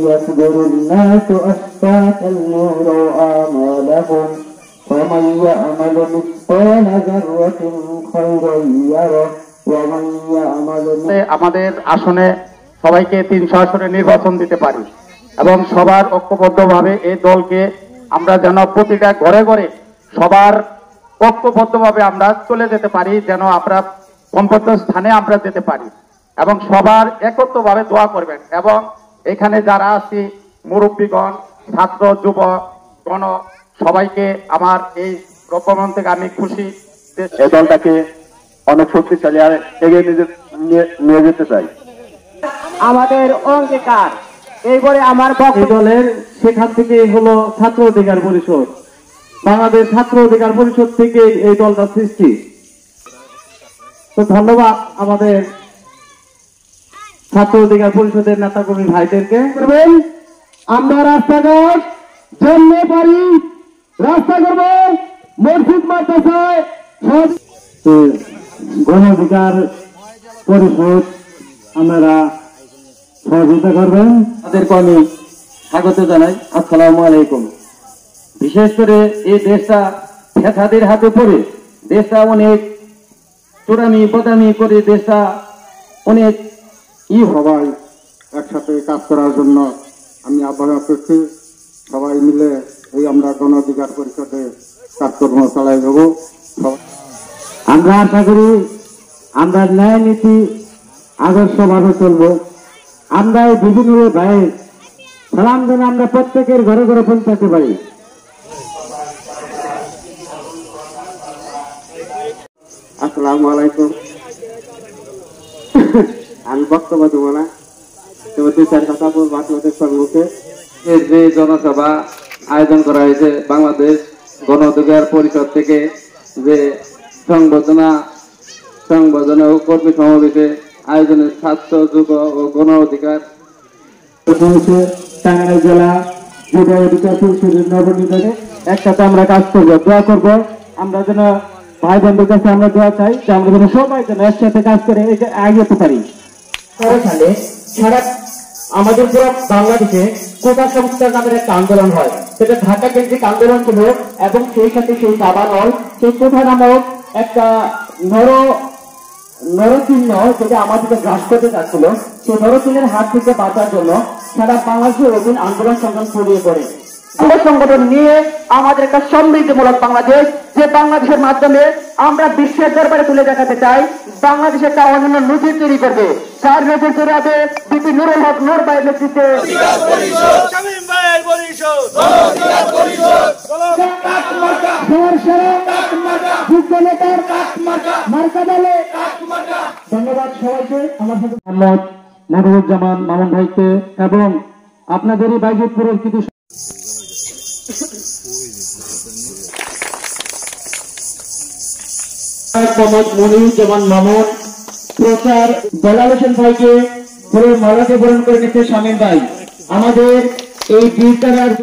يكبر الناس أشتاتا ليروا أعمالهم ومن يعمل مثقال ذرة خيرا يره ومن يعمل আমাদের আসনে সবাইকে 300 আসনে নির্বাচন দিতে পারি এবং সবার ঐক্যবদ্ধভাবে এই দলকে আমরা যেন প্রতিটা ঘরে ঘরে সবার ঐক্যবদ্ধভাবে আমরা চলে যেতে পারি, যেন আমরা গন্তব্য স্থানে আমরা যেতে পারি এবং সবার একত্রভাবে দোয়া করবেন। এবং এখানে যারা আছি মুরব্বীগণ, ছাত্র, যুব গণ, সবাইকে আমার এই রকম থেকে আমি খুশি। এই দলটাকে অনেক শক্তিশালী আর এগিয়ে নিয়ে যেতে চাই। আমাদের অঙ্গীকার এইবারে আমার দলের সেখান থেকে হলো ছাত্র অধিকার পরিষদ, বাংলাদেশ ছাত্র অধিকার পরিষদ থেকে এই দলটা সৃষ্টি। তো ধন্যবাদ আমাদের ছাত্র অধিকার পরিষদের নেতাকর্মী ভাইদেরকে। আমরা রাস্তাঘাট জন্মে পারি, রাস্তা করব, মসজিদ মাদ্রাসায় গণ অধিকার পরিষদ আপনারা সহযোগিতা করবেন। তাদেরকে আমি স্বাগত জানাই। আসসালামু আলাইকুম। বিশেষ করে এই দেশটা ফ্যাসাদের হাতে পড়ে, দেশটা অনেক চোরামি বদামি করে, দেশটা অনেক সবাই একসাথে কাজ করার জন্য আমি আহ্বান করছি। সবাই মিলে এই আমরা গণ অধিকার পরিষদে কাজকর্ম চালাই যাব। আমরা আশা করি আমরা ন্যায় নীতি আদর্শভাবে চলব। আমরা এই বিভিন্ন ভাইয়ের সালাম যেন আমরা প্রত্যেকের ঘরে ঘরে পৌঁছাতে পারি। আসসালামু আলাইকুম। আমি বক্তব্য দেবো না, তবে 2-4 কথা বলবো আপনাদের সম্মুখে। এর যে জনসভা আয়োজন করা হয়েছে বাংলাদেশ গণ অধিকার পরিষদ থেকে, যে সংবর্ধনা ও কর্মী সমাবেশে আয়োজনের ছাত্র, যুব ও গণ অধিকার টাঙ্গাইল জেলা যুব অধিকার পরিষদের নবনির্বাচনে একসাথে আমরা কাজ করবো, দোয়া করবো। আমরা যেন ভাই বন্ধুর কাছে আমরা দোয়া চাই যে আমরা যেন সবাই যেন একসাথে কাজ করে এগিয়ে পারি। সারা আমাদের পুরো বাংলাদেশে কোটা সংস্কার নামের একটা আন্দোলন হয়, সেটা ঢাকা কেন্দ্রিক আন্দোলন ছিল এবং সেই সাথে সেই দাবানল, সেই কোটা নামক একটা নরচিহ্ন যেটা আমাদেরকে গ্রাস করতে চাচ্ছিল, সেই নরচিহ্নের হাত থেকে বাঁচার জন্য সারা বাংলাদেশের অধীন আন্দোলন সংগ্রাম ছড়িয়ে পড়ে। সংগঠন নিয়ে আমাদের একটা সমৃদ্ধিমূলক বাংলাদেশ, যে বাংলাদেশের মাধ্যমে আমরা বিশ্বের দরবারে তুলে দেখাতে চাই বাংলাদেশের একটা অনন্য নজির তৈরি করবে, যার নজির তৈরি হবে বিপি নুরুল হক নূর ভাইয়ের নেতৃত্বে। ধন্যবাদ সবাইকে, আমার সাথে মোহাম্মদ মনিরুজ্জামান মামুন ভাইকে এবং আপনাদেরই বাইজিতপুরের কিছু মনিরুজ্জামান মামুন, প্রচার বেলাল হোসেন ভাইকে ফুলের মালাকে বরণ করে নিচ্ছে শামীম ভাই। আমাদের এই বিদ্যালয়ের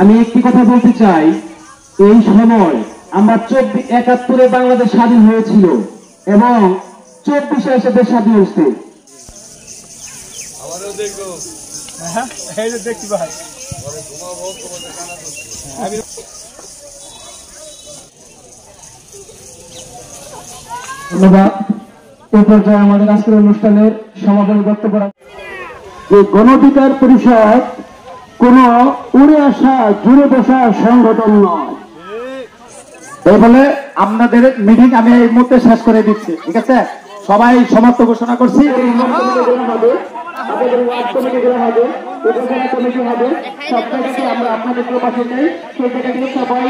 আমি একটি কথা বলতে চাই। এই সময় আমরা 71-এ বাংলাদেশ স্বাধীন হয়েছিল এবং 24-এ এসে দেশ স্বাধীন হয়েছে। ধন্যবাদ। এই পর্যায়ে আমাদের আজকের অনুষ্ঠানের সমাপনী বক্তব্য যে গণ অধিকার পরিষদ কোন উড়ে আসা জুড়ে বসা সংগঠন নয়। এই বলে আপনাদের মিটিং আমি এই মুহূর্তে শেষ করে দিচ্ছি, ঠিক আছে? সবাই সমাপ্ত ঘোষণা করছি। আমরা আপনাদের পাশে চাই, সেই জায়গা থেকে সবাই